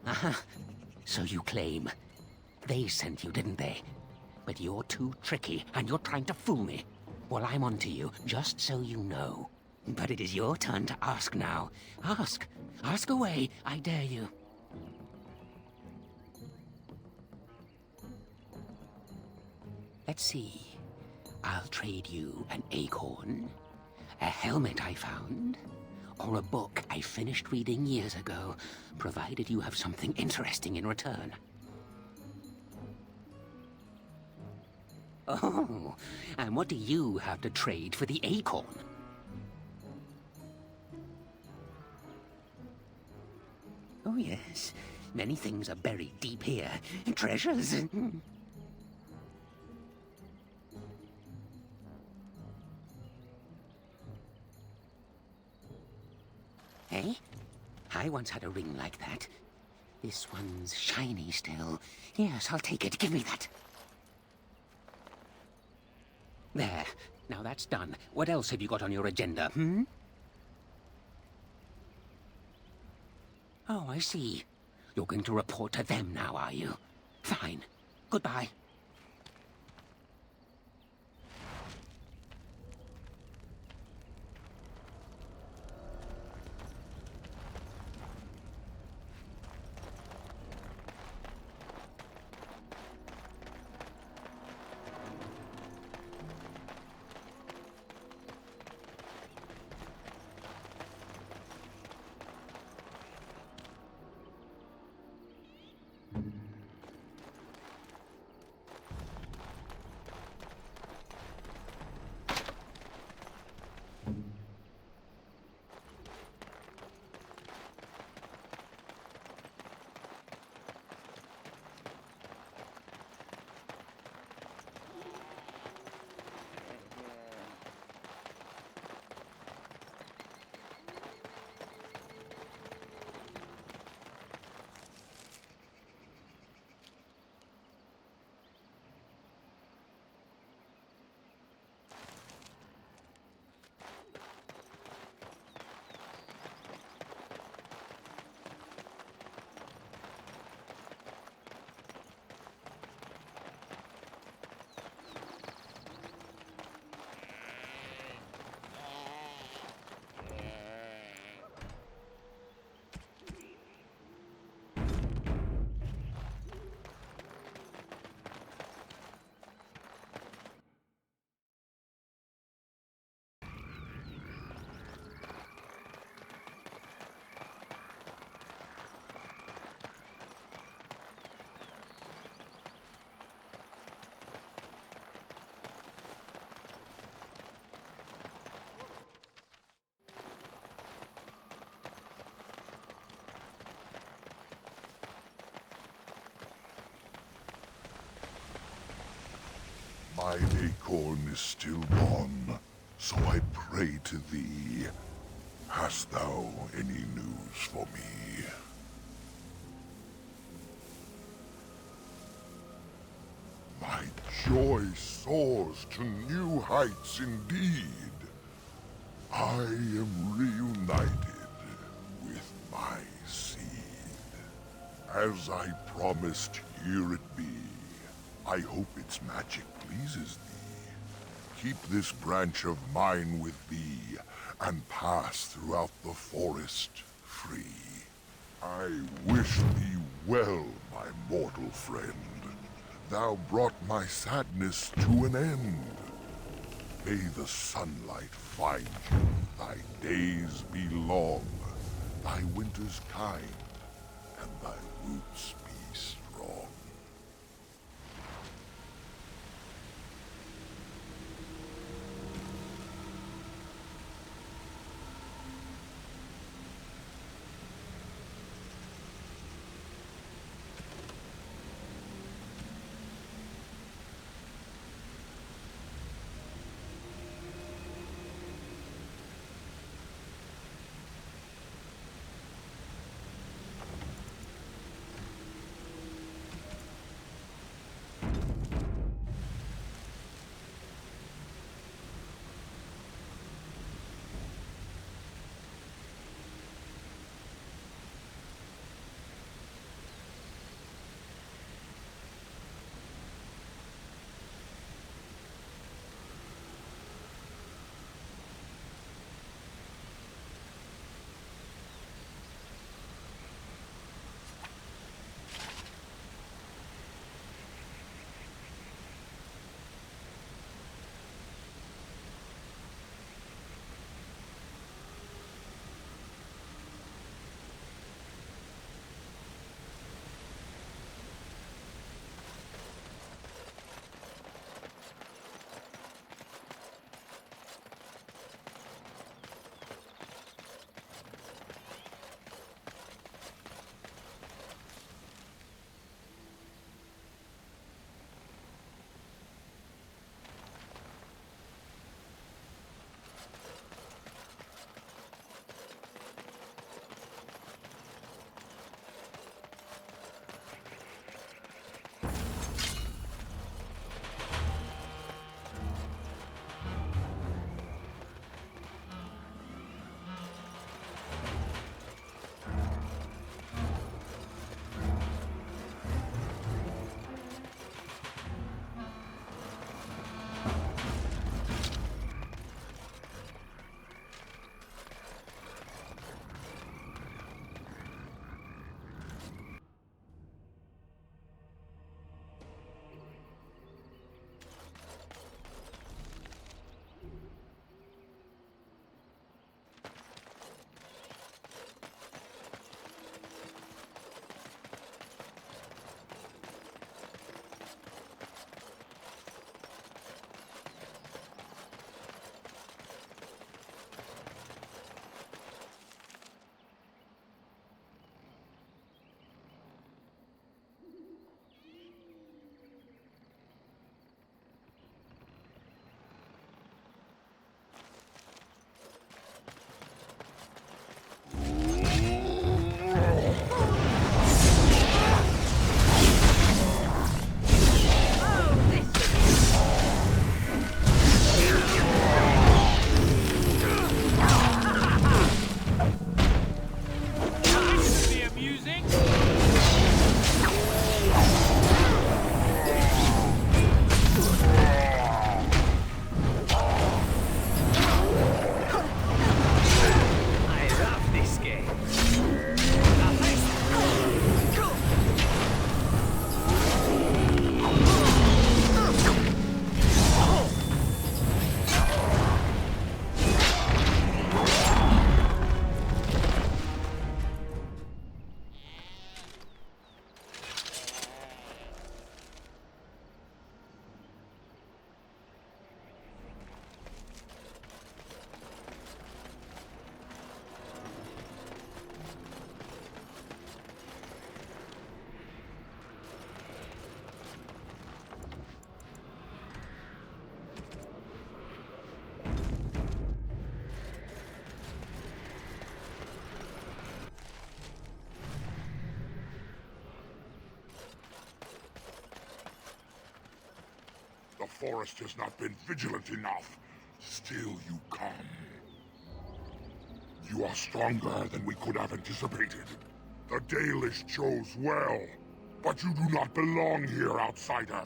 Aha, so you claim. They sent you, didn't they? But you're too tricky, and you're trying to fool me. Well, I'm on to you, just so you know. But it is your turn to ask now. Ask. Ask away, I dare you. Let's see. I'll trade you an acorn, a helmet I found, or a book I finished reading years ago, provided you have something interesting in return. Oh, and what do you have to trade for the acorn? Oh yes, many things are buried deep here. Treasures. Hey, I once had a ring like that. This one's shiny still. Yes, I'll take it. Give me that. There. Now that's done. What else have you got on your agenda, Oh, I see. You're going to report to them now, are you? Fine. Goodbye. My acorn is still gone, so I pray to thee. Hast thou any news for me? My joy soars to new heights indeed. I am reunited with my seed. As I promised, here it be. I hope its magic pleases thee. Keep this branch of mine with thee, and pass throughout the forest free. I wish thee well, my mortal friend. Thou brought my sadness to an end. May the sunlight find you, thy days be long, thy winters kind, and thy roots be strong. forest has not been vigilant enough, still you come. You are stronger than we could have anticipated. The Dalish chose well, but you do not belong here, outsider.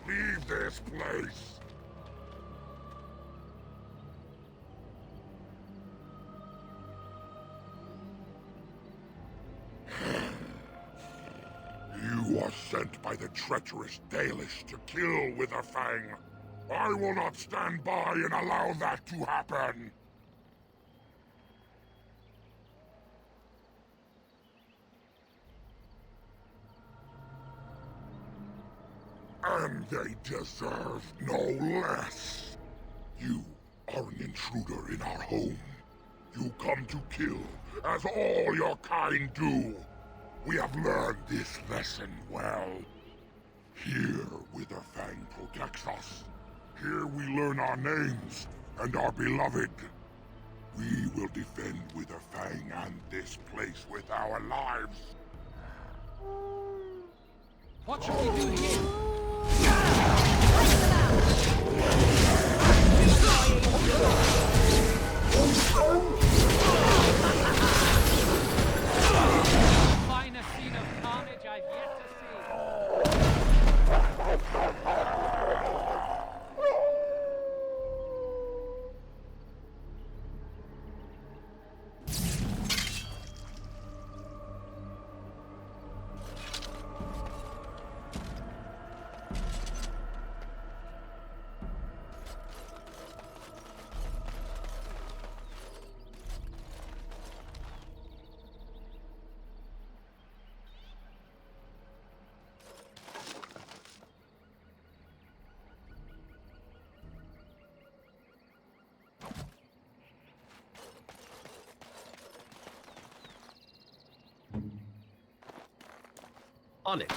Leave this place. You are sent by the treacherous Dalish to kill Witherfang. I will not stand by and allow that to happen. And they deserve no less. You are an intruder in our home. You come to kill, as all your kind do. We have learned this lesson well. Here, Witherfang protects us. Here we learn our names and are beloved. We will defend Witherfang and this place with our lives. What should we do here? Finest scene of carnage I've yet to see. On it.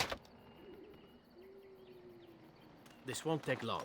This won't take long.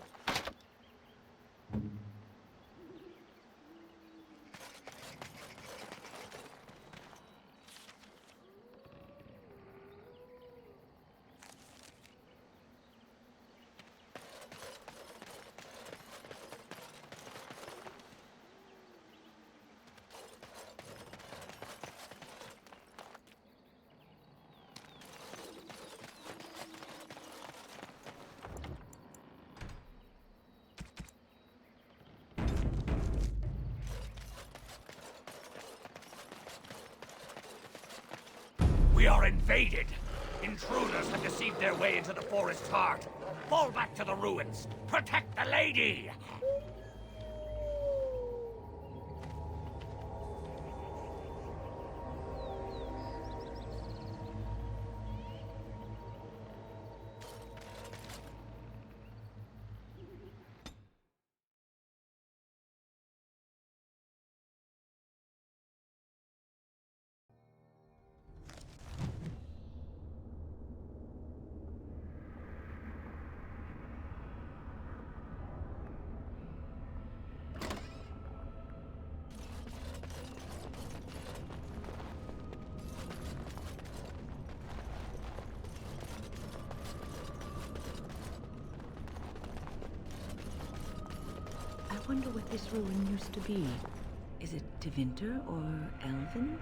We are invaded! Intruders have deceived their way into the forest's heart. Fall back to the ruins! Protect the lady! I wonder what this ruin used to be. Is it Tevinter or Elven?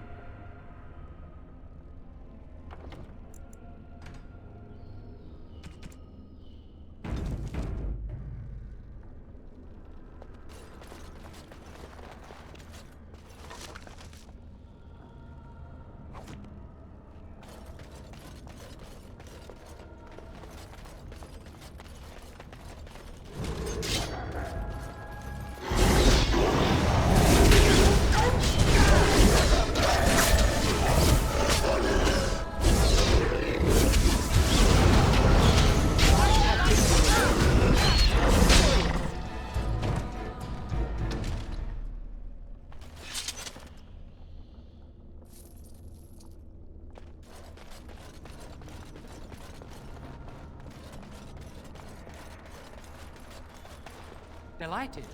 Delighted.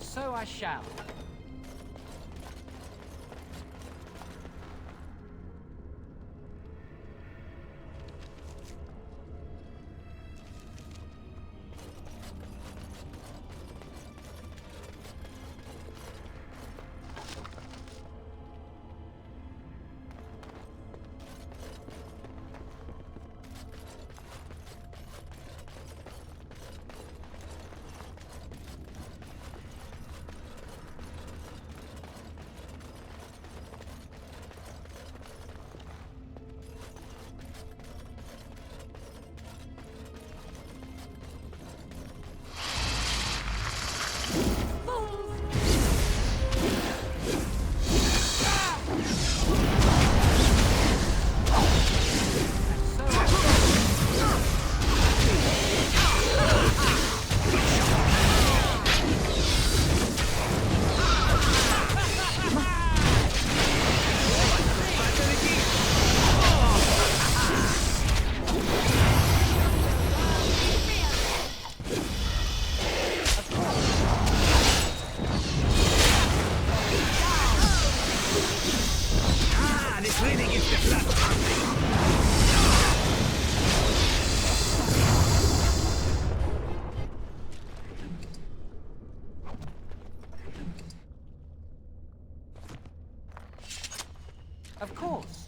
And so I shall. Of course.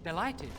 Delighted.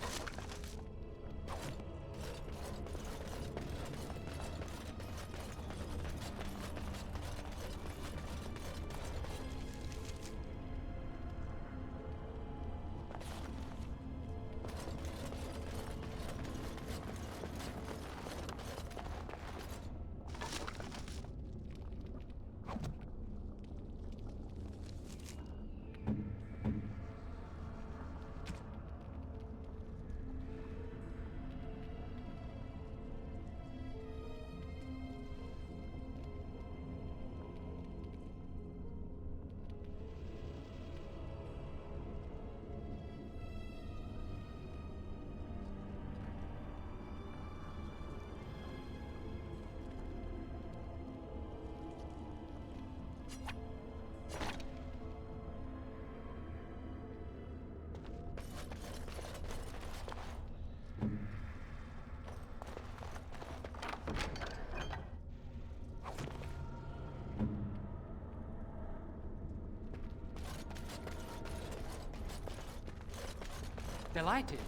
Delighted.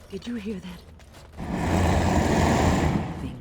Did you hear that? Thing.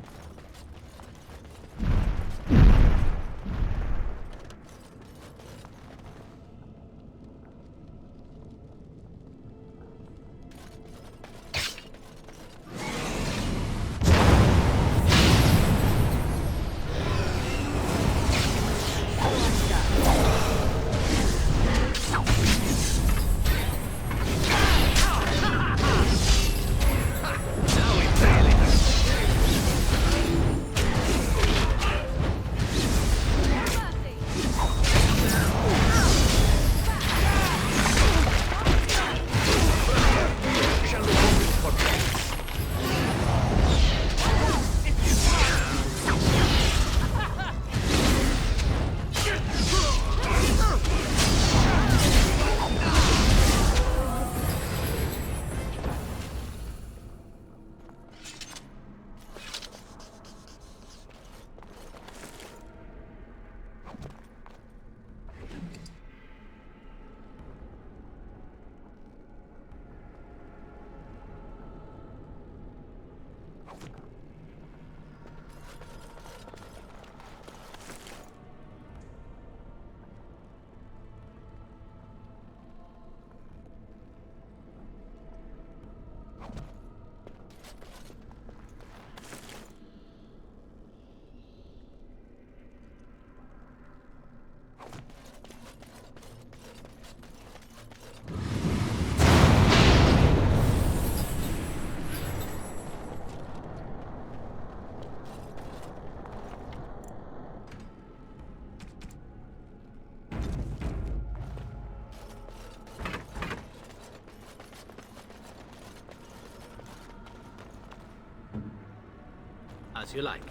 As you like.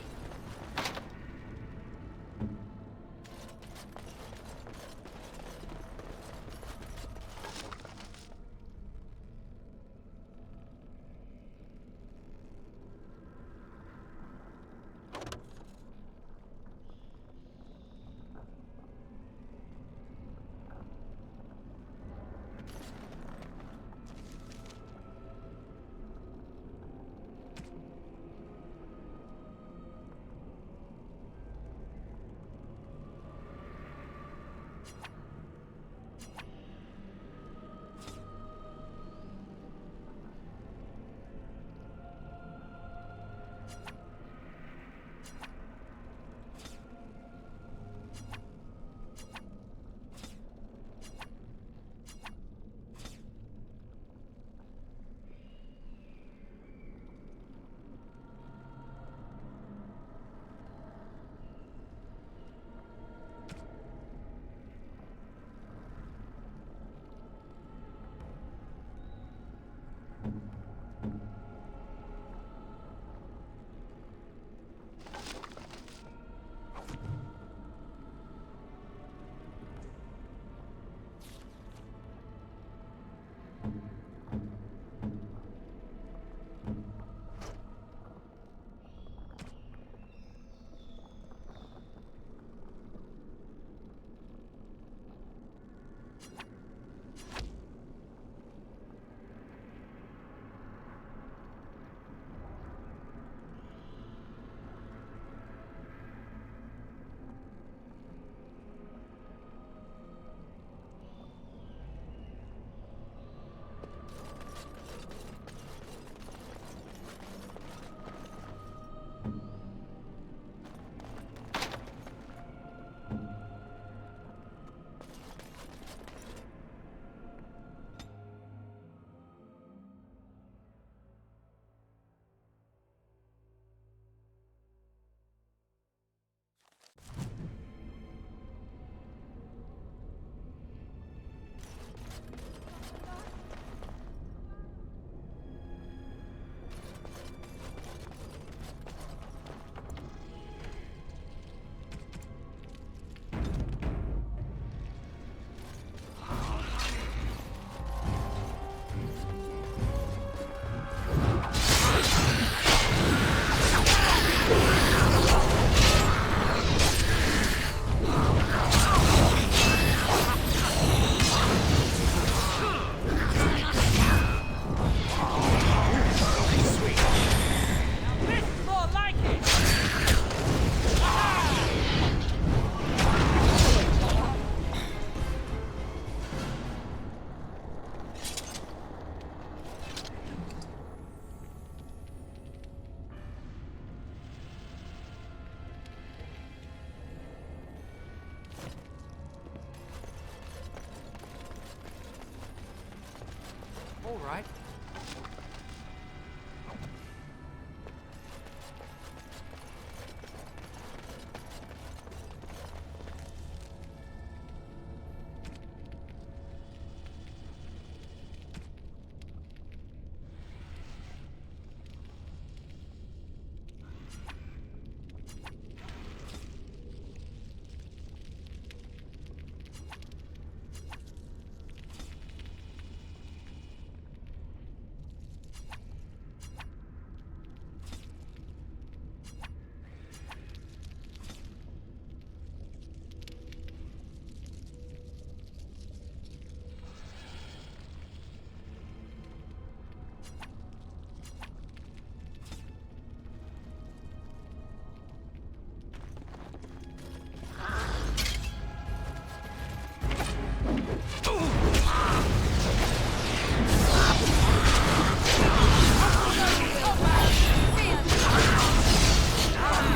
All right.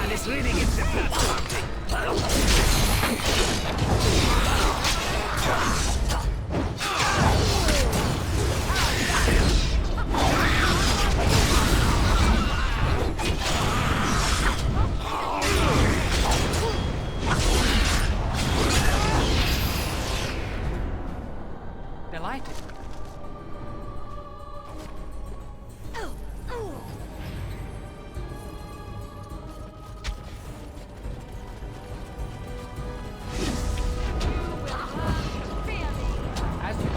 This really gives it blood pumping. Delighted. As you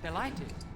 Delighted.